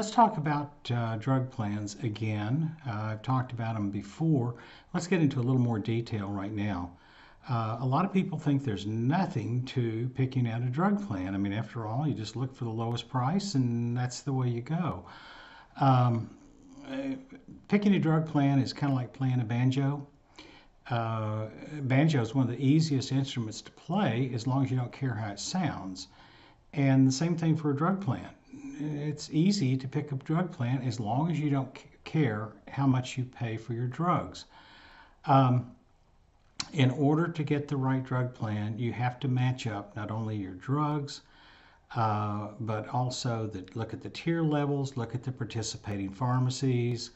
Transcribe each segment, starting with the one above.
Let's talk about drug plans again. I've talked about them before. Let's get into a little more detail right now. A lot of people think there's nothing to picking out a drug plan. I mean, after all, you just look for the lowest price and that's the way you go. Um, Picking a drug plan is kind of like playing a banjo. Banjo is one of the easiest instruments to play as long as you don't care how it sounds. And the same thing for a drug plan. It's easy to pick a drug plan as long as you don't care how much you pay for your drugs. Um, in order to get the right drug plan, you have to match up not only your drugs, but also look at the tier levels, look at the participating pharmacies.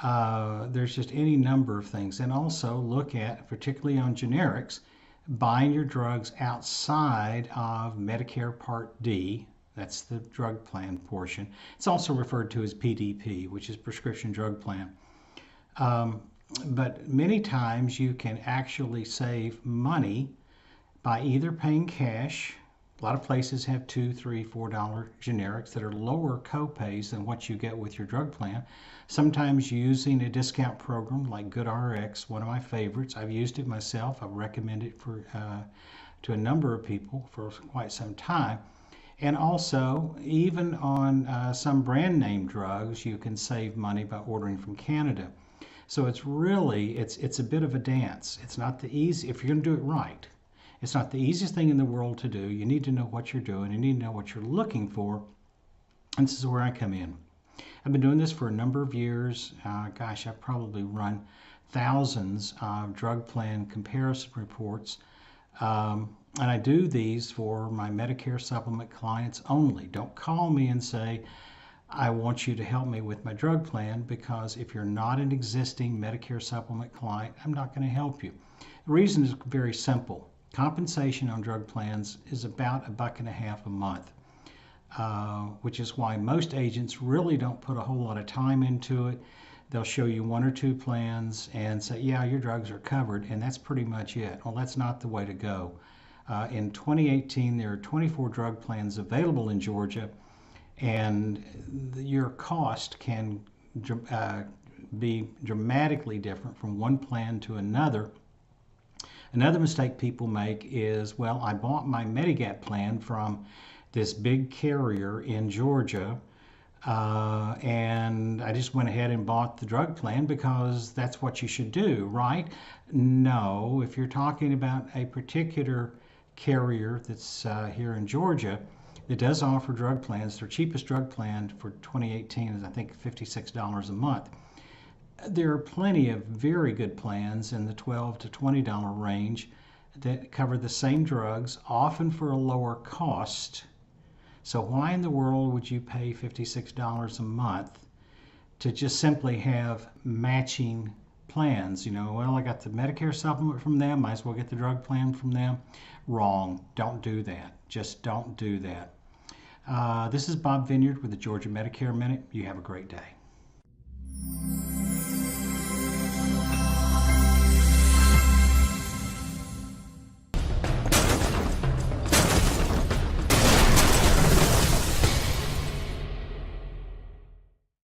There's just any number of things. And also look at, particularly on generics, buying your drugs outside of Medicare Part D. That's the drug plan portion. It's also referred to as PDP, which is prescription drug plan. But many times you can actually save money by either paying cash. A lot of places have $2, $3, $4 generics that are lower copays than what you get with your drug plan. Sometimes using a discount program like GoodRx, one of my favorites. I've used it myself. I've recommended it to a number of people for quite some time. And also, even on some brand name drugs, you can save money by ordering from Canada. So it's a bit of a dance. It's not the easy, if you're going to do it right. It's not the easiest thing in the world to do. You need to know what you're doing. You need to know what you're looking for. And this is where I come in. I've been doing this for a number of years. Gosh, I've probably run thousands of drug plan comparison reports. And I do these for my Medicare supplement clients only. Don't call me and say, I want you to help me with my drug plan, because if you're not an existing Medicare supplement client, I'm not going to help you. The reason is very simple. Compensation on drug plans is about $1.50 a month, which is why most agents really don't put a whole lot of time into it. They'll show you one or two plans and say, yeah, your drugs are covered, and that's pretty much it. Well, that's not the way to go. In 2018, there are 24 drug plans available in Georgia, and your cost can be dramatically different from one plan to another. Another mistake people make is, well, I bought my Medigap plan from this big carrier in Georgia, and I just went ahead and bought the drug plan because that's what you should do, right? No, if you're talking about a particular carrier that's here in Georgia that does offer drug plans, their cheapest drug plan for 2018 is I think $56 a month. There are plenty of very good plans in the $12 to $20 range that cover the same drugs, often for a lower cost. So why in the world would you pay $56 a month to just simply have matching plans? You know, well, I got the Medicare supplement from them, might as well get the drug plan from them. Wrong. Don't do that. Just don't do that. This is Bob Vineyard with the Georgia Medicare Minute. You have a great day.